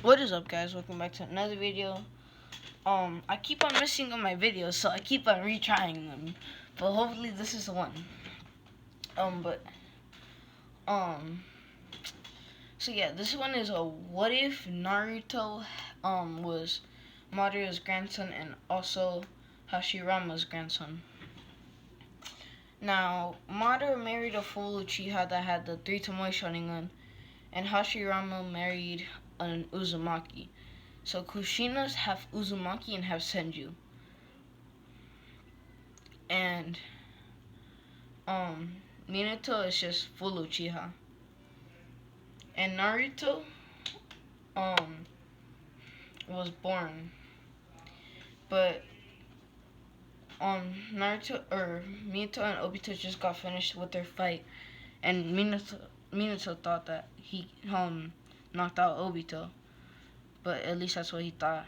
What is up, guys? Welcome back to another video. I keep on missing on my videos, so I keep on retrying them. But hopefully this is the one. But so yeah, this one is a what if Naruto was Madara's grandson and also Hashirama's grandson. Now, Madara married a full Uchiha that had the 3 Tomoe Sharingan, and Hashirama married an Uzumaki. So Kushinas have Uzumaki and have Senju. And Minato is just full Uchiha. And Naruto was born. But Naruto or Minato and Obito just got finished with their fight, and Minato thought that he knocked out Obito, but at least that's what he thought.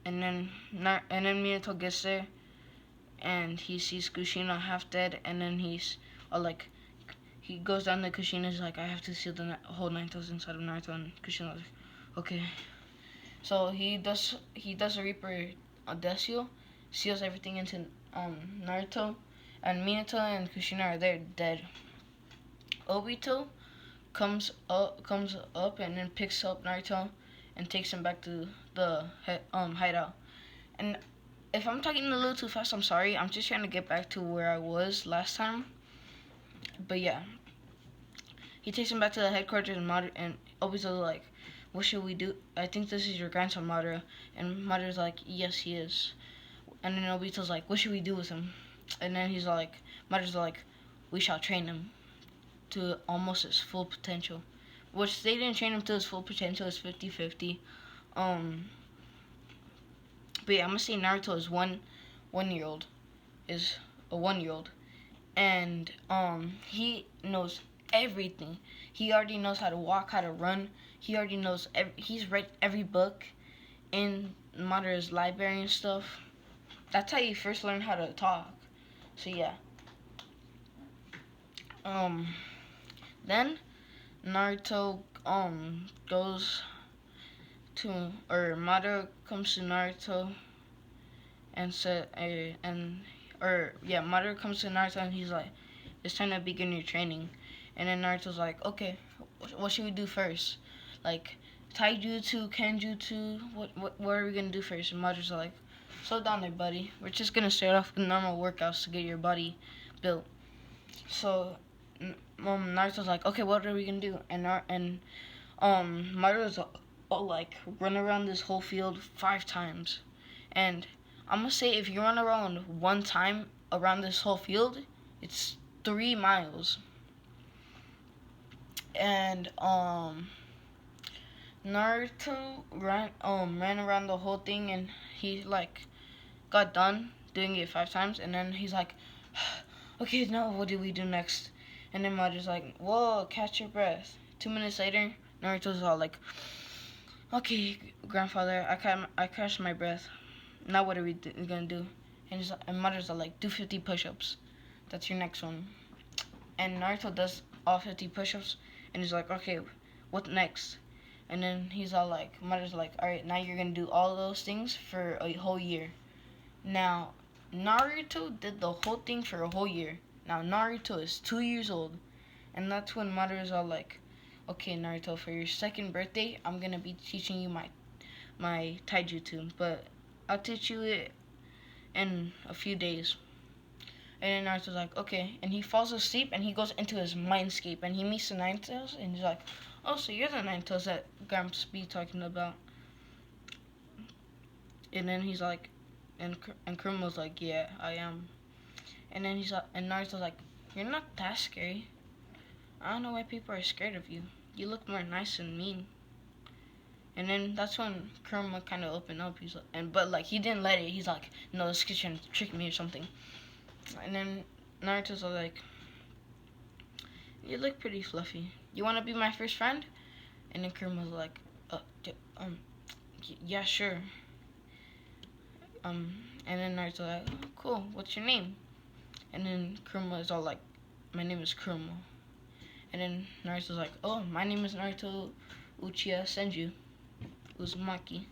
And then Minato gets there, and he sees Kushina half dead, and then he's like, he goes down to Kushina, he's like, I have to seal the whole 9,000 inside of Naruto, and Kushina's like, okay. So he does a Reaper Death Seal, seals everything into Naruto, and Minato and Kushina are there dead. Obito comes up and then picks up Naruto and takes him back to the hideout. And if I'm talking a little too fast, I'm sorry. I'm just trying to get back to where I was last time. But yeah, he takes him back to the headquarters, and Obito's like, what should we do? I think this is your grandson, Madara. And Madara's like, yes, he is. And then Obito's like, what should we do with him? And then Madara's like, we shall train him to almost his full potential. Which they didn't train him to his full potential. It's 50-50. But yeah, I'm gonna say Naruto is one-year-old. Is a 1-year-old. And he knows everything. He already knows how to walk, how to run. He already knows he's read every book in Madara's library and stuff. That's how you first learn how to talk. So yeah. Then Naruto goes to, or Madara comes to Naruto and Madara comes to Naruto and he's like, it's time to begin your training. And then Naruto's like, okay, what should we do first? Like, taijutsu, kenjutsu, what are we gonna do first? And Madara's like, slow down there, buddy. We're just gonna start off with normal workouts to get your body built. So Naruto's like, okay, what are we gonna do? And Madara's like, run around this whole field 5 times. And I'm gonna say if you run around 1 time around this whole field, it's 3 miles. And Naruto ran around the whole thing, and he like got done doing it 5 times, and then he's like, okay, now what do we do next? And then Madara's like, whoa, catch your breath. 2 minutes later, Naruto's all like, okay, grandfather, I catch my breath. Now what are we gonna do? And Madara's all like, do 50 push-ups. That's your next one. And Naruto does all 50 push-ups, and he's like, okay, what next? And then he's all like, Madara's like, alright, now you're gonna do all those things for a whole year. Now, Naruto did the whole thing for a whole year. Now, Naruto is 2 years old, and that's when Madara's all like, okay, Naruto, for your 2nd birthday, I'm gonna be teaching you my taijutsu, but I'll teach you it in a few days. And then Naruto's like, okay. And he falls asleep, and he goes into his mindscape, and he meets the Nine Tails, and he's like, oh, so you're the Nine Tails that Gramps be talking about. And then he's like, and Kuruma's like, yeah, I am. And then and Naruto's like, you're not that scary. I don't know why people are scared of you. You look more nice and mean. And then that's when Kuruma kind of opened up. He's like, but like he didn't let it. He's like, no, this kid's trying to trick me or something. And then Naruto's like, you look pretty fluffy. You want to be my first friend? And then Kuruma's like, yeah, sure. And then Naruto's like, oh, cool, what's your name? And then Kuruma is all like, my name is Kuruma. And then Naruto's like, oh, my name is Naruto Uchiha Senju. Uzumaki.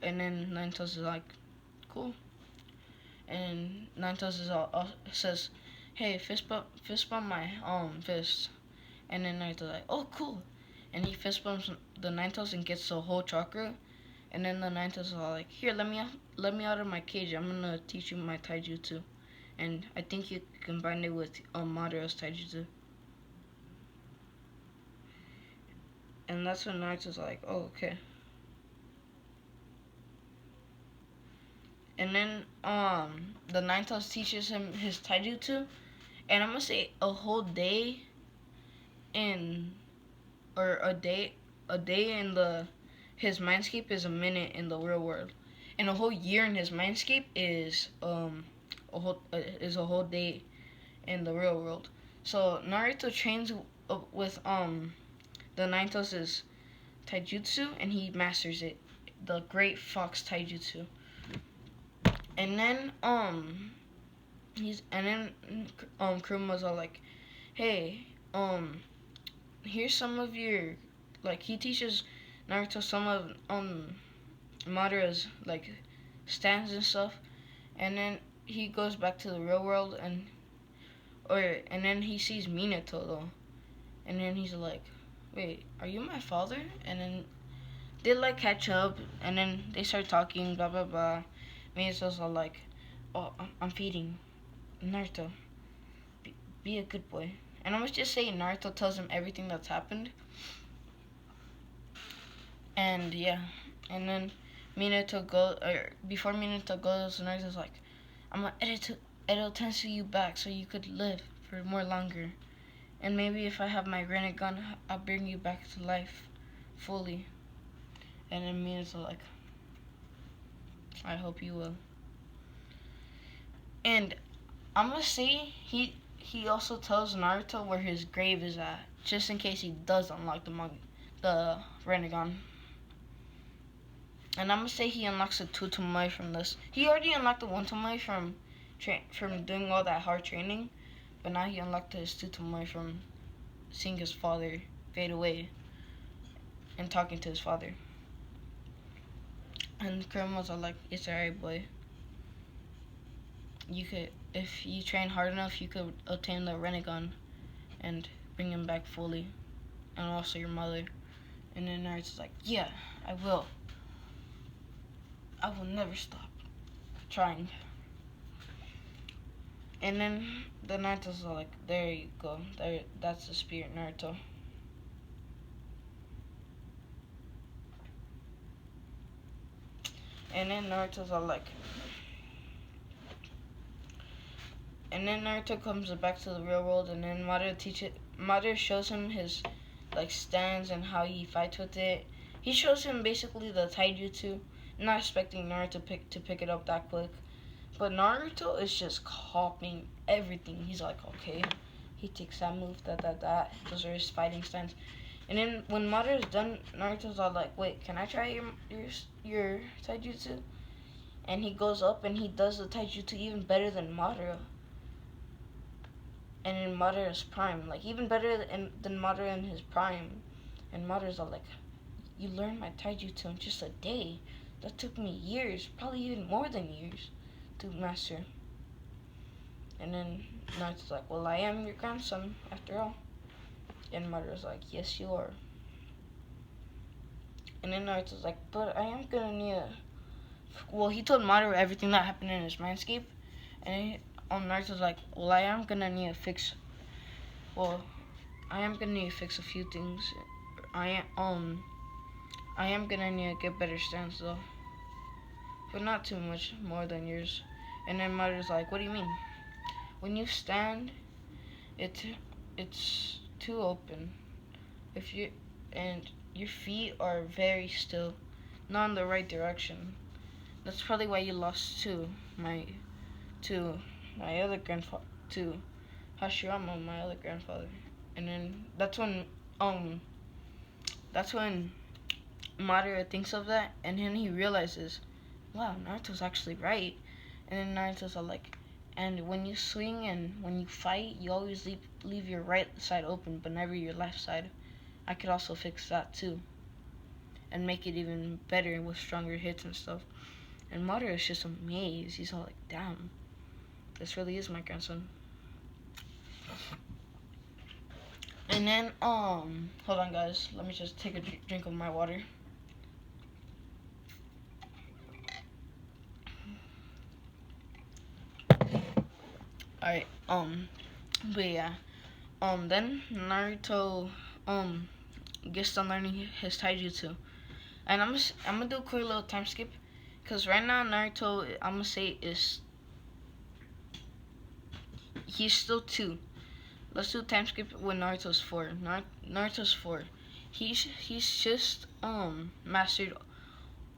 And then Nine Tails is like, cool. And Nine Tails is says, hey, fist bump my fist. And then Nine Tails like, oh, cool. And he fist bumps the Nine Tails and gets the whole chakra. And then the Nine Tails is all like, here, let me out of my cage. I'm gonna teach you my taijutsu. And I think you combine it with Madara's taijutsu. And that's when Naruto's like, oh, okay. And then the Nine Tails teaches him his taijutsu, and I'm gonna say a whole day in, or a day in the his mindscape is a minute in the real world, and a whole year in his mindscape is a whole day in the real world. So Naruto trains with the Nine Tails' taijutsu, and he masters it, the Great Fox Taijutsu. And then Kuruma's all like, hey, here's some of your, like, he teaches Naruto some of Madara's like stands and stuff, and then he goes back to the real world, and then he sees Minato though, and then he's like, wait, are you my father? And then they like catch up, and then they start talking, blah blah blah. Minato's all like, oh, I'm feeding Naruto. Be a good boy. And I'm just say Naruto tells him everything that's happened. And yeah, and then before Minato goes, Naruto's like, I'm gonna edit Tensei you back so you could live for more longer. And maybe if I have my Rinnegan, I'll bring you back to life fully. And then Minato's like, I hope you will. And I'm gonna say he also tells Naruto where his grave is at, just in case he does unlock the Rinnegan. And I'm gonna say he unlocks the 2 Tomoe from this. He already unlocked the 1 Tomoe from doing all that hard training, but now he unlocked his 2 Tomoe from seeing his father fade away and talking to his father. And Kuruma's are like, it's alright, boy. You could, if you train hard enough, you could obtain the Rinnegan and bring him back fully, and also your mother. And then Naruto's like, yeah, I will. I will never stop trying. And then the Naruto's are like, there you go. That's the spirit, Naruto. And then Naruto's all like, and then Naruto comes back to the real world, and then Madara shows him his like stands and how he fights with it. He shows him basically the taijutsu, not expecting Naruto to pick it up that quick. But Naruto is just copying everything. He's like, okay, he takes that move, that. Those are his fighting stands. And then when Madara's done, Naruto's all like, wait, can I try your taijutsu? And he goes up and he does the taijutsu even better than Madara. And in Madara's prime, like even better than Madara in his prime. And Madara's all like, you learned my taijutsu in just a day. That took me years, probably even more than years, to master. And then Naruto's like, well, I am your grandson, after all. And Madara's like, yes, you are. And then Naruto's like, but I am gonna need a... Well, he told Madara everything that happened in his mindscape. And Naruto's like, well, I am gonna need to fix... Well, I am gonna need to fix a few things. I am gonna need to get better stance, though. But not too much more than yours. And then Madara's like, what do you mean? When you stand, it's too open. And your feet are very still, not in the right direction. That's probably why you lost to my other grandfather, to Hashirama, my other grandfather. And then that's when Madara thinks of that, and then he realizes, wow, Naruto's actually right. And then Naruto's all like, and when you swing and when you fight, you always leave your right side open, but never your left side. I could also fix that too. and make it even better with stronger hits and stuff. And Madara is just amazed. He's all like, damn, this really is my grandson. And then, hold on guys, let me just take a drink of my water. Alright, but yeah, then Naruto, gets done learning his taijutsu. And I'm gonna do a quick little time skip, because right now Naruto, I'm gonna say he's still 2. Let's do a time skip when Naruto's 4. Naruto's 4. He's just mastered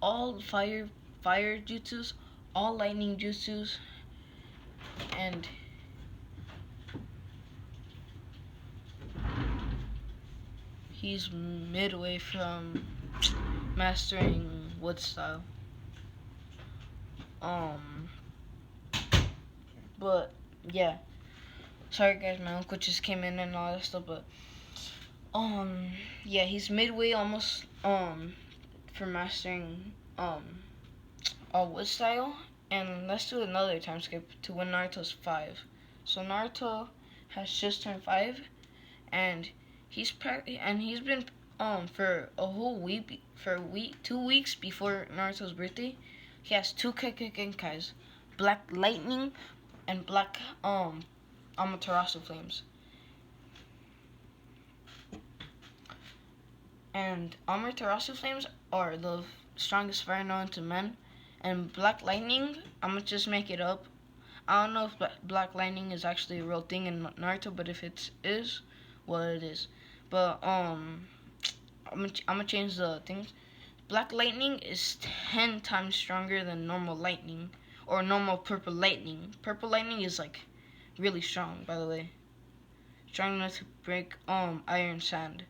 all fire jutsus, all lightning jutsus, and he's midway from mastering wood style. But yeah, sorry guys, my uncle just came in and all that stuff. But yeah, he's midway almost for mastering all wood style. And let's do another time skip to when Naruto's 5. So Naruto has just turned 5, and he's been for a whole week, 2 weeks before Naruto's birthday. He has 2 Kekkeinkais, Black Lightning and Black Amaterasu Flames. And Amaterasu Flames are the strongest fire known to men. And Black Lightning, I'm gonna just make it up. I don't know if Black Lightning is actually a real thing in Naruto, but if it is, well, it is. But I'm gonna change the things. Black Lightning is 10 times stronger than normal lightning, or normal purple lightning. Purple lightning is like really strong, by the way. Strong enough to break iron sand.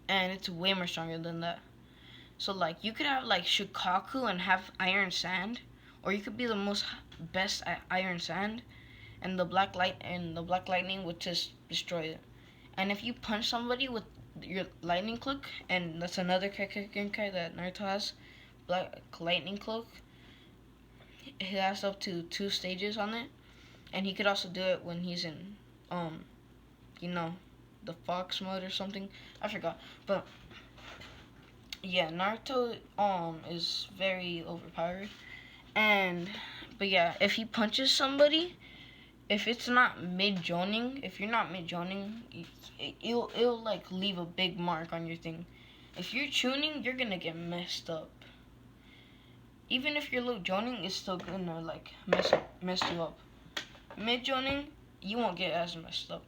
And it's way more stronger than that. So like you could have like Shukaku and have iron sand, or you could be the most best at iron sand, and the black lightning would just destroy it. And if you punch somebody with your lightning cloak, and that's another Kekkeikai that Naruto has, Black Lightning Cloak. He has up to 2 stages on it, and he could also do it when he's in, the fox mode or something. I forgot, but yeah, Naruto is very overpowered, but yeah, if he punches somebody, if it's not mid-joning, if you're not mid-joning, it'll like leave a big mark on your thing. If you're tuning, you're gonna get messed up. Even if you're low joning, it's still gonna like mess you up. Mid-joning, you won't get as messed up.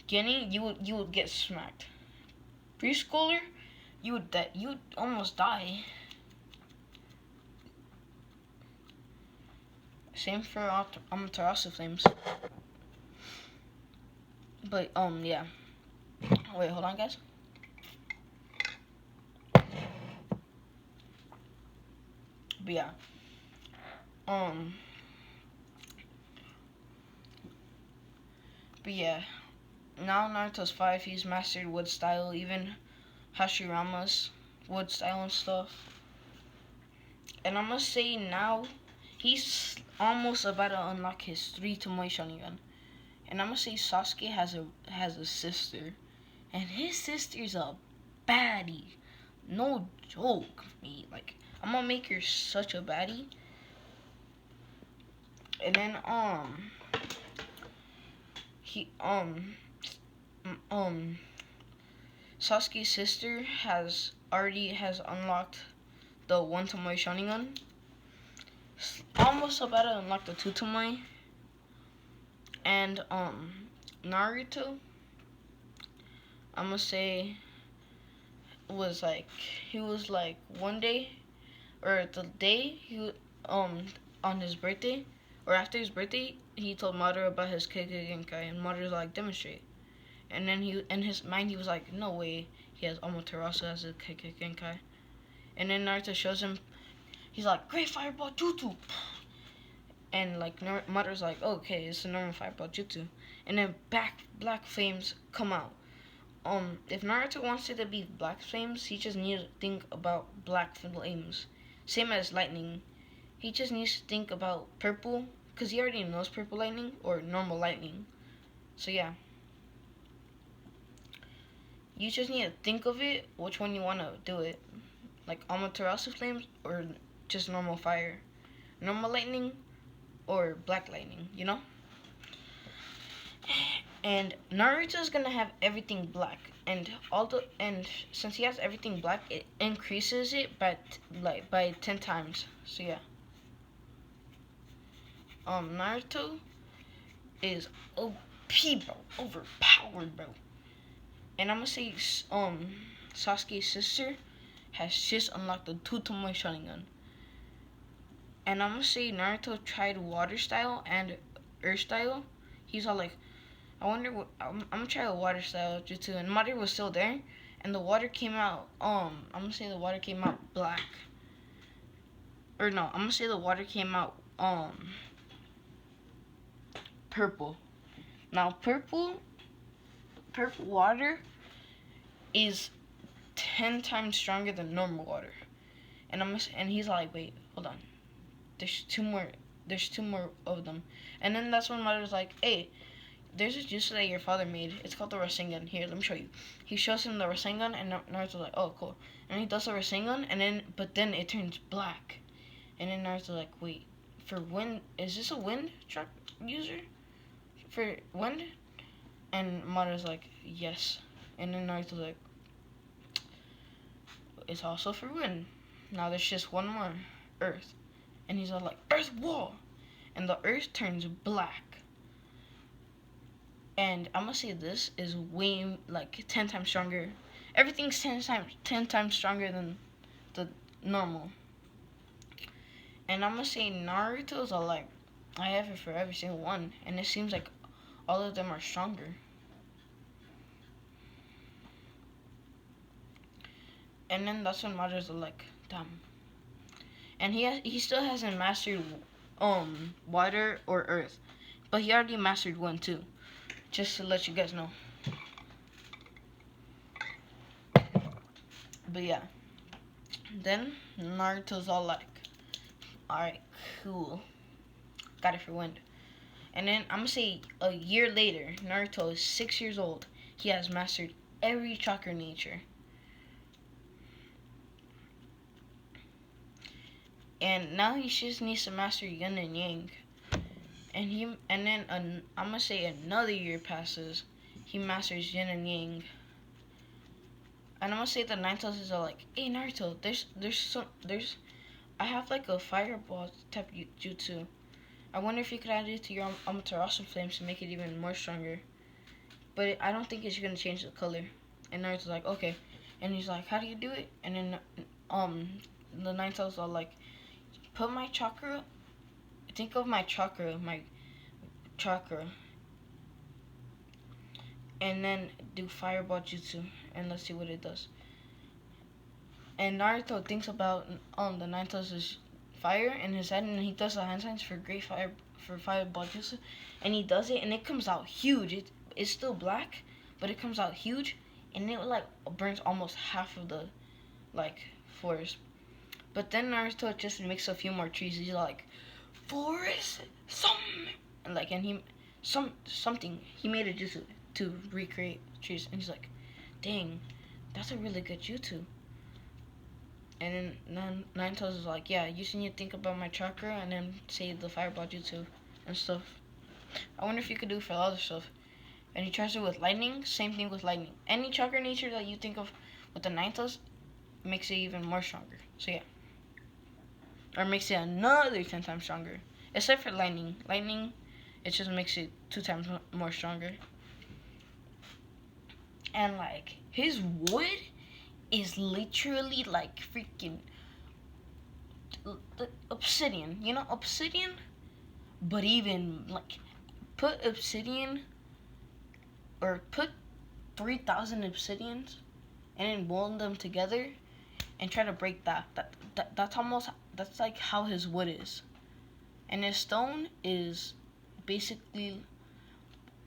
Getting, you would get smacked. Preschooler, you would almost die. Same for Amaterasu Flames. But yeah. Wait, hold on, guys. But yeah. But yeah. Now Naruto's 5, he's mastered wood style, even Hashirama's wood style and stuff. And I must say now, he's almost about to unlock his 3 Tomoe Sharingan. And I must say Sasuke has a sister. And his sister's a baddie. No joke, me. Like, I'm gonna make her such a baddie. And then, Sasuke's sister has unlocked the 1 Tomoe Sharingan. Almost about to unlock the 2 Tomoe. And Naruto, I'm gonna say, he was like one day, or the day he on his birthday, or after his birthday, he told Madara about his Kekkeikai, and Madara's like, demonstrate. And then in his mind, he was like, no way, he has Amaterasu as a Kekkeikai. And then Naruto shows him, he's like, great fireball jutsu. And like Madara's like, okay, it's a normal fireball jutsu. And then black flames come out. if Naruto wants it to be black flames, he just needs to think about black flames. Same as lightning. He just needs to think about purple, because he already knows purple lightning or normal lightning. So yeah. You just need to think of it, which one you want to do it. Like Amaterasu flames or just normal fire. Normal lightning or black lightning, you know? And Naruto's gonna have everything black, and since he has everything black, it increases it by 10 times. So yeah. Naruto is OP, bro, overpowered, bro. And I'm gonna say Sasuke's sister has just unlocked the two-tomoe Sharingan. And I'm gonna say Naruto tried water style and earth style. He's all like, I wonder what I'm gonna try a water style jutsu, and Madara was still there, and the water came out. I'm gonna say the water came out black. Or no, I'm gonna say the water came out purple. Now purple water is 10 times stronger than normal water. And he's like, wait, hold on. There's two more of them. And then that's when Madara's like, hey, there's a jutsu that your father made. It's called the Rasengan. Here, let me show you. He shows him the Rasengan, and Naruto's like, oh, cool. And he does the Rasengan, but then it turns black. And then Naruto's like, wait, for wind, is this a wind truck user? For wind? And Madara's like, yes. And then Naruto's like, it's also for wind. Now there's just one more, earth. And he's all like, earth wall. And the earth turns black. And I'm gonna say this is way, like, 10 times stronger. Everything's 10 times stronger than the normal. And I'm gonna say Naruto's are like, I have it for every single one. And it seems like all of them are stronger. And then that's when Madara's like, damn. And he still hasn't mastered water or earth. But he already mastered one too. Just to let you guys know. But yeah. Then Naruto's all like, alright, cool. Got it for wind. And then I'm gonna say a year later, Naruto is 6 years old. He has mastered every chakra nature. And now he just needs to master yin and yang. And then I'm gonna say another year passes. He masters yin and yang. And I'm gonna say the nine tails are like, hey Naruto, I have like a fireball type jutsu. I wonder if you could add it to your Amaterasu flames to make it even more stronger. But I don't think it's gonna change the color. And Naruto's like, okay. And he's like, how do you do it? And then the nine tails are like, put my chakra. Think of my chakra, and then do fireball jutsu, and let's see what it does. And Naruto thinks about the nine tails' fire in his head, and he does the hand signs for fireball jutsu, and he does it, and it comes out huge. It's still black, but it comes out huge, and it like burns almost half of the like forest. But then Naruto just makes a few more trees. He's like, forest, something. He made a jutsu to recreate trees, and he's like, dang, that's a really good jutsu. And then Nine Tails is like, yeah, you just need to think about my chakra and then say the fireball jutsu and stuff. I wonder if you could do it for other stuff. And he tries it with lightning. Same thing with lightning. Any chakra nature that you think of with the Nine Tails makes it even more stronger. So yeah. Or makes it another 10 times stronger. Except for lightning. Lightning, it just makes it 2 times more stronger. And like, his wood is literally like freaking obsidian. You know, obsidian? But even like, put obsidian, or put 3,000 obsidians and then boil them together and try to break that. That's like how his wood is. And his stone is basically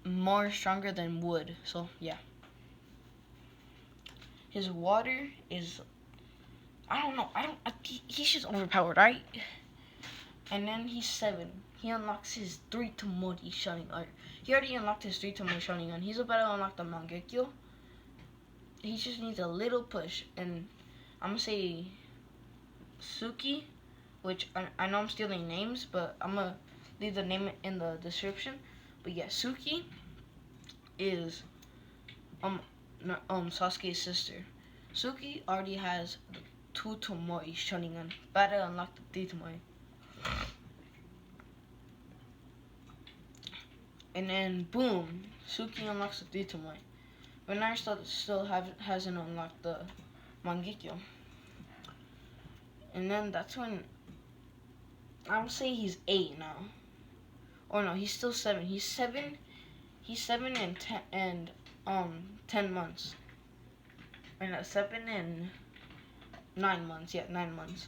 more stronger than wood. So yeah. his water is, I don't know. He's just overpowered, right? And then he's 7. He unlocks his 3 Tomori Sharingan. He already unlocked his 3 Tomori Sharingan. He's about to unlock the Mangekyo. He just needs a little push. And I'm going to say Suki, which I know I'm stealing names, but I'm going to leave the name in the description. But yeah, Suki is Sasuke's sister. Suki already has the 2 Tomori Sharingan. About to unlock the 3 Tomori. And then boom, Suki unlocks the 3 Tomori. But Naruto still hasn't unlocked the Mangekyo. And then that's when I would say he's 8 now. Or no, he's still 7. He's 7 and 10 months. Or no, 7 and 9 months. Yeah, 9 months.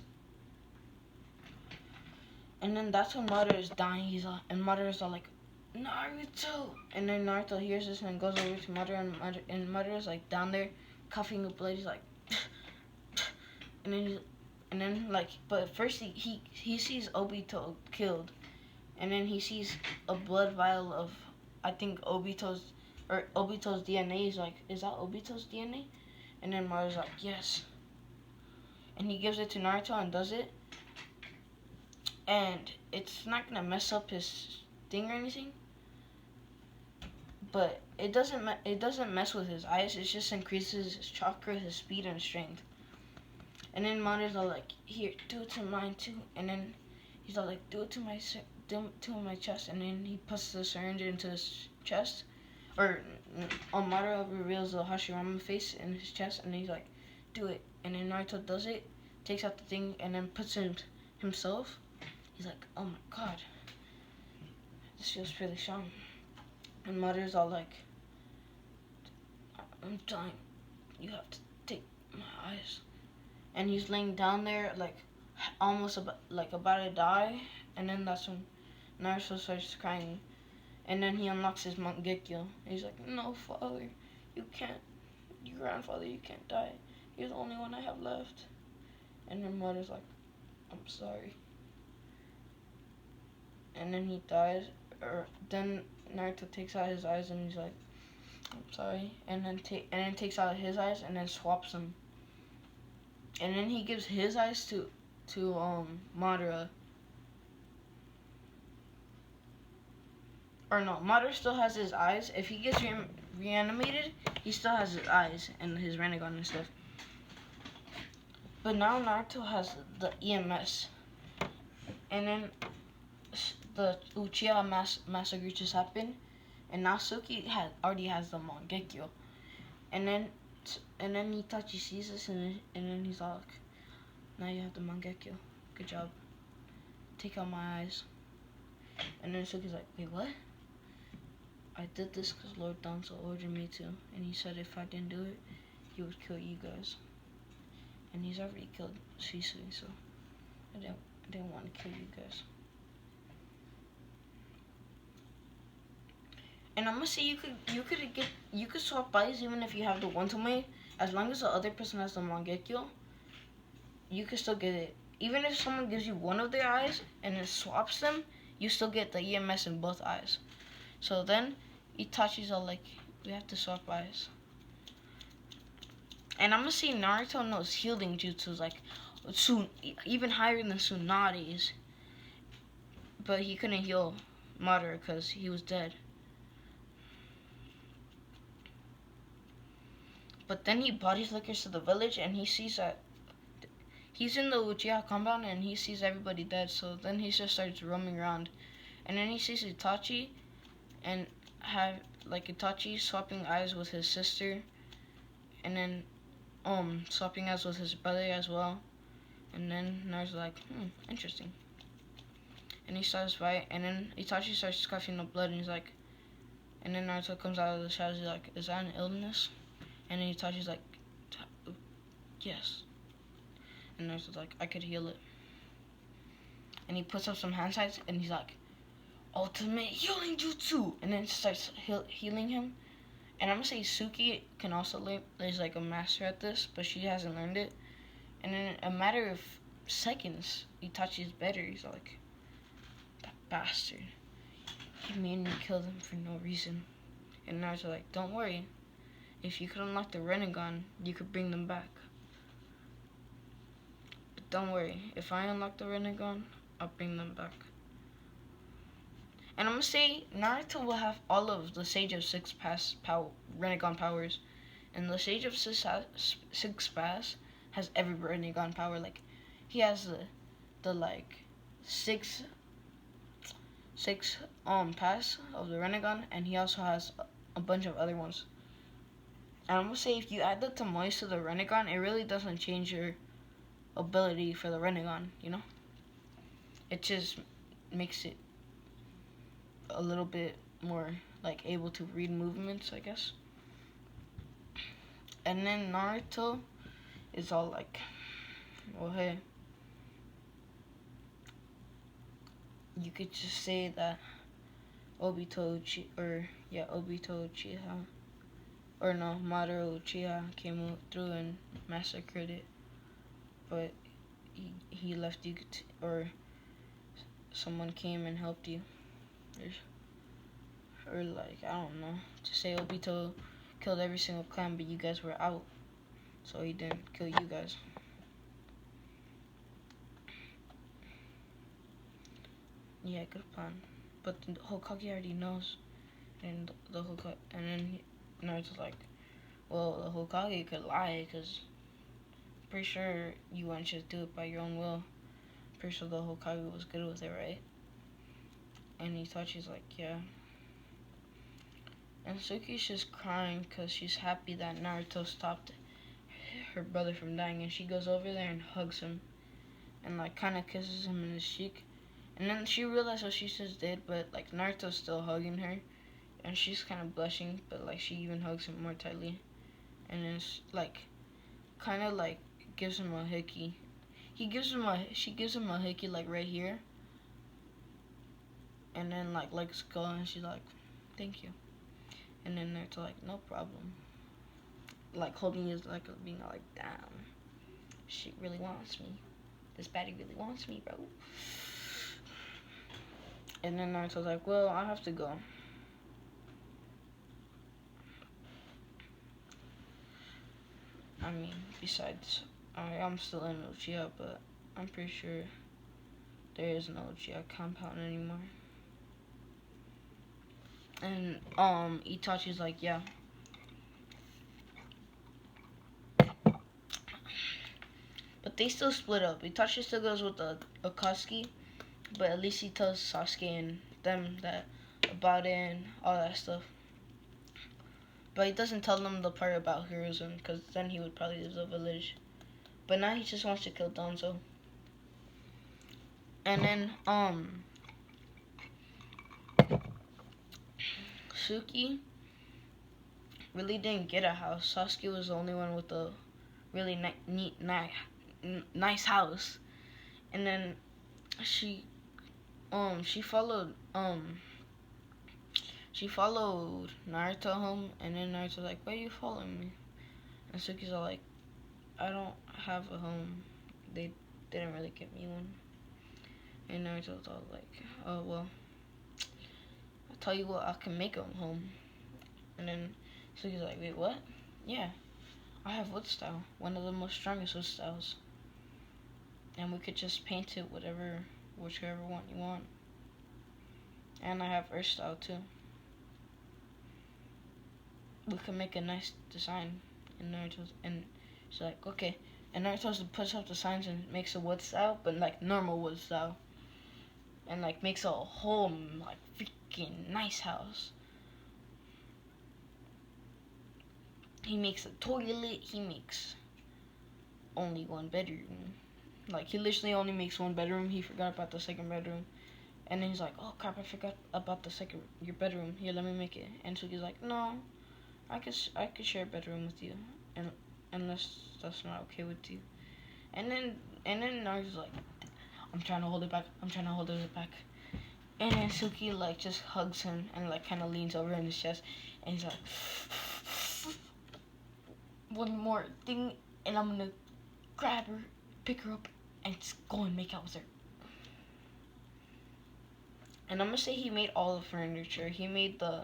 And then that's when Madara is dying. And Madara's all like, Naruto! And then Naruto hears this and goes over to Madara, and Madara's like down there coughing up blood. He's like, and then like, but first he sees Obito killed, and then he sees a blood vial of, I think Obito's DNA. He's like, is that Obito's DNA? And then Madara's like, yes. And he gives it to Naruto and does it, and it's not gonna mess up his thing or anything. But it doesn't mess with his eyes. It just increases his chakra, his speed, and strength. And then Madara's all like, here, do it to mine too. And then he's all like, do it to my chest. And then he puts the syringe into his chest. Or Madara reveals the Hashirama face in his chest, and he's like, do it. And then Naruto does it, takes out the thing, and then puts in himself. He's like, oh my god, this feels pretty strong. And Madara's all like, I'm dying. You have to take my eyes. And he's laying down there, like, almost about to die. And then that's when Naruto starts crying. And then he unlocks his Mangekyo. He's like, no, father, you can't. Your grandfather, you can't die. You're the only one I have left. And then Madara's like, I'm sorry. And then he dies. Then Naruto takes out his eyes and he's like, I'm sorry. And then takes out his eyes and then swaps them. And then he gives his eyes to Madara. Or no, Madara still has his eyes. If he gets reanimated, he still has his eyes and his Rinnegan and stuff. But now Naruto has the EMS. And then the Uchiha massacre just happened, and now Suki already has the Mangekyo, and then Itachi sees this, and then he's all like, now you have the Mangekyo, good job, take out my eyes. And then Suki's like, wait, what? I did this because Lord Danzo ordered me to, and he said if I didn't do it, he would kill you guys, and he's already killed Shisui, so I didn't want to kill you guys. And I'm gonna say you could swap eyes even if you have the 1 Tomei. As long as the other person has the Mangekyo, you can still get it. Even if someone gives you one of their eyes and then swaps them, you still get the EMS in both eyes. So then Itachi's all like, we have to swap eyes. And I'm gonna say Naruto knows healing jutsus, like even higher than Tsunade's. But he couldn't heal Madara because he was dead. But then he body flickers to the village, and he sees that he's in the Uchiha compound, and he sees everybody dead. So then he just starts roaming around, and then he sees Itachi, and Itachi swapping eyes with his sister, and then swapping eyes with his brother as well. And then Naruto's like, interesting. And he starts fight, and then Itachi starts coughing up blood, and he's like, and then Naruto comes out of the shadows. He's like, is that an illness? And then Itachi's like, yes. And Naruto's like, I could heal it. And he puts up some hand signs, and he's like, ultimate healing jutsu. And then starts healing him. And I'm gonna say Suki can also learn. Is like a master at this, but she hasn't learned it. And in a matter of seconds, Itachi's better. He's like, that bastard. He made me kill them for no reason. And Naruto's like, don't worry. If you could unlock the Rinnegan, you could bring them back. But don't worry. If I unlock the Rinnegan, I'll bring them back. And I'm gonna say Naruto will have all of the Sage of Six Paths Rinnegan powers. And the Sage of Six Paths has every Rinnegan power. Like, he has the like six paths of the Rinnegan, and he also has a bunch of other ones. And I'm gonna say if you add the Tomoes to the Rinnegan, it really doesn't change your ability for the Rinnegan, you know? It just makes it a little bit more like able to read movements, I guess. And then Naruto is all like, well, hey, you could just say that Obito Uchiha, or no, Madara Uchiha came through and massacred it, but he left you, or someone came and helped you, or like, I don't know, to say Obito killed every single clan, but you guys were out, so he didn't kill you guys. Yeah, good plan. But the Hokage already knows, and then Naruto's like, well, the Hokage could lie, cause pretty sure you wouldn't just do it by your own will. Pretty sure the Hokage was good with it, right? And Itachi's like, yeah. And Suki's just crying cause she's happy that Naruto stopped her brother from dying, and she goes over there and hugs him, and like kind of kisses him in his cheek. And then she realized what she just did, but like Naruto's still hugging her, and she's kind of blushing, but like she even hugs him more tightly, and it's like kind of like gives him a hickey. She gives him a hickey like right here, and then like let's go, and she's like, thank you. And then Naruto like, no problem. Like holding his like being like, damn, she really wants me. This baddie really wants me, bro. And then Naruto's like, well, I have to go. I mean, besides, I'm still in Uchiha, but I'm pretty sure there is no Uchiha compound anymore. And Itachi's like, yeah. But they still split up. Itachi still goes with the Akatsuki, but at least he tells Sasuke and them that about it and all that stuff. But he doesn't tell them the part about heroism, because then he would probably lose the village. But now he just wants to kill Danzo. And then Suki really didn't get a house. Sasuke was the only one with a really nice house. And then she followed Naruto home, and then Naruto's like, why are you following me? And Suki's all like, I don't have a home. They didn't really give me one. And Naruto's all like, oh well, I'll tell you what, I can make a home. And then Suki's like, wait, what? Yeah, I have wood style, one of the most strongest wood styles. And we could just paint it whichever one you want. And I have earth style too. We could make a nice design. And she's like, okay. And Naruto puts up the signs and makes a wood style, but like normal wood style. And like makes a whole like freaking nice house. He makes a toilet. He makes only one bedroom. Like he literally only makes one bedroom. He forgot about the second bedroom. And then he's like, oh crap, I forgot about your bedroom. Here, let me make it. And Suki's like, no, I could share a bedroom with you, and unless that's not okay with you. And then Naruto's like, I'm trying to hold it back. And then Suki like just hugs him and like kind of leans over in his chest, And he's like, one more thing, and I'm gonna grab her, pick her up, and just go and make out with her. And I'm gonna say he made all the furniture. He made the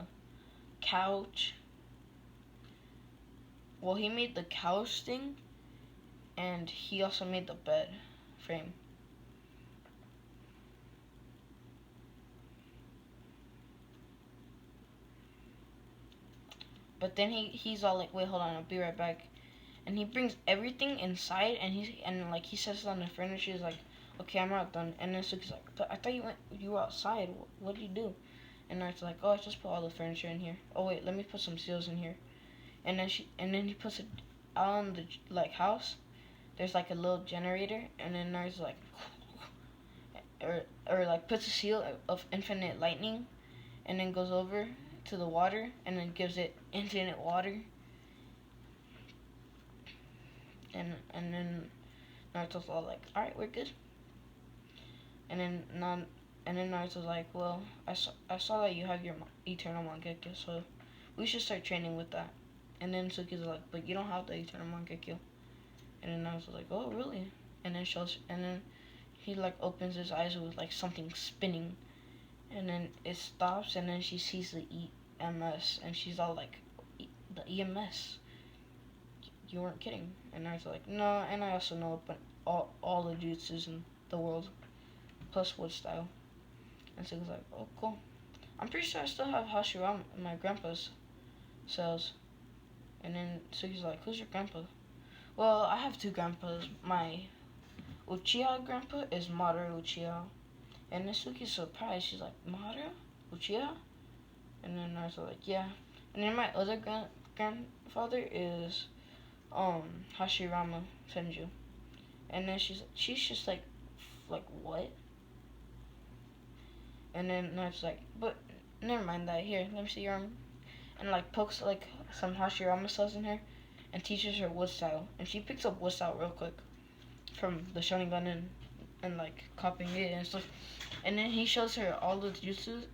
couch. Well, he made the couch thing, and he also made the bed frame. But then he's all like, wait, hold on, I'll be right back. And he brings everything inside, and he sets down the furniture. He's like, okay, I'm not done. And then Suki's like, but I thought you were outside. What did you do? And Naruto's like, oh, I just put all the furniture in here. Oh wait, let me put some seals in here. And then he puts it out on the house. There's like a little generator, and then Naruto's like, or like puts a seal of infinite lightning, and then goes over to the water, and then gives it infinite water. And then Naruto's all like, all right, we're good. And then Naruto's like, well, I saw that you have your eternal Mangekyo, so we should start training with that. And then Suki's like, but you don't have the eternal Mangekyo. And then Naruto's like, oh really? And then he like opens his eyes with like something spinning, and then it stops, and then she sees the EMS, and she's all like, the EMS? You weren't kidding. And Naruto's like, no, and I also know all the jutsus in the world, plus wood style. And Suki's like, oh cool. I'm pretty sure I still have Hashirama in my grandpa's cells. And then Suki's like, who's your grandpa? Well, I have two grandpas. My Uchiha grandpa is Madara Uchiha. And then Suki's surprised. She's like, Madara Uchiha? And then Naruto's like, yeah. And then my other grandfather is Hashirama Senju. And then she's just like what? And then Naruto's like, but never mind that. Here, let me see your arm. And like pokes like some Hashirama cells in her, and teaches her wood style. And she picks up wood style real quick from the Sharingan and like copying it and stuff. And then he shows her all the jutsus,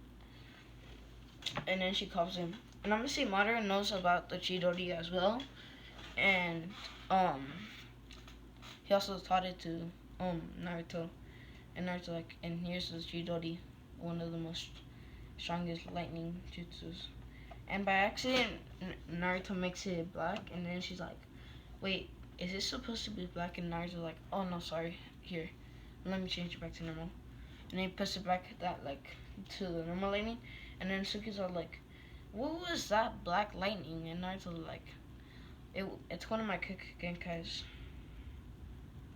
and then she copies him. And I'm gonna say Madara knows about the Chidori as well, and he also taught it to Naruto. And Naruto like, and here's the Chidori, one of the most strongest lightning jutsus. And by accident, Naruto makes it black, and then she's like, wait, is this supposed to be black? And Naruto's like, oh no, sorry, here, let me change it back to normal. And then he puts it back to the normal lightning, and then Suki's all like, what was that black lightning? And Naruto's like, it's one of my Genkais.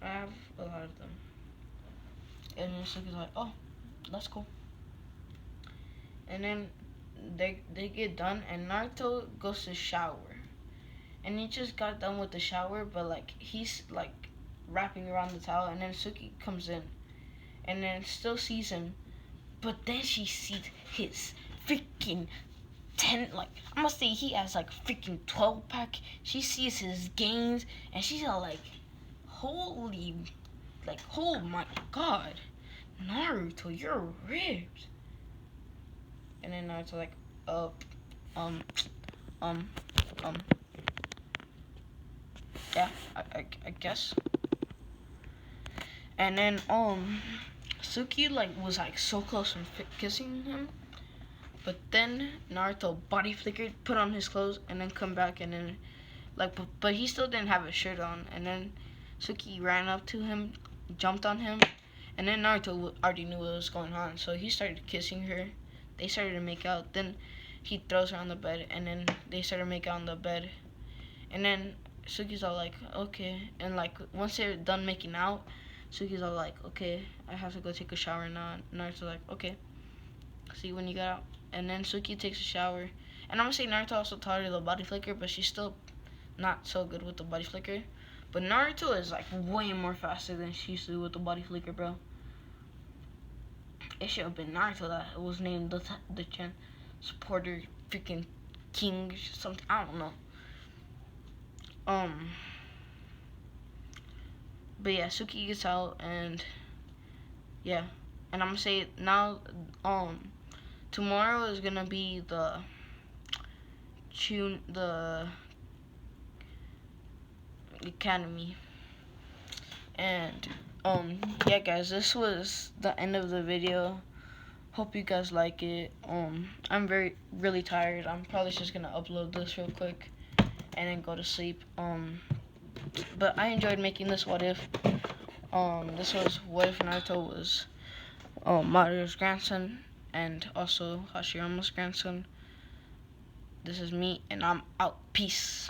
I have a lot of them. And then Suki's like, oh, that's cool. And then they get done, and Naruto goes to shower. And he just got done with the shower, but like he's like wrapping around the towel, and then Suki comes in, and then still sees him, but then she sees his freaking 10, like I must say he has like freaking 12-pack. She sees his gains, and she's all like, holy, like, oh my god, Naruto, you're ripped. And then Naruto like, yeah, I guess. And then Suki like was like so close from kissing him, but then Naruto body flickered, put on his clothes, and then come back, and then like, but he still didn't have a shirt on. And then Suki ran up to him, jumped on him, and then Naruto already knew what was going on, so he started kissing her. They started to make out. Then he throws her on the bed, and then they started to make out on the bed. And then Suki's all like, okay. And like once they're done making out, Suki's all like, okay, I have to go take a shower now. And Naruto's like, okay, see you when you get out. And then Suki takes a shower. And I'm gonna say Naruto also taught her the body flicker, but she's still not so good with the body flicker. But Naruto is like way more faster than she used to do with the body flicker, bro. It should have been Naruto that was named the supporter freaking king or something. I don't know. But yeah, Suki gets out, and yeah, and I'm gonna say now, tomorrow is gonna be the the academy. And yeah, guys, this was the end of the video. Hope you guys like it. I'm really tired. I'm probably just gonna upload this real quick and then go to sleep. But I enjoyed making this what if. This was what if Naruto was Madara's grandson and also Hashirama's grandson. This is me, and I'm out. Peace.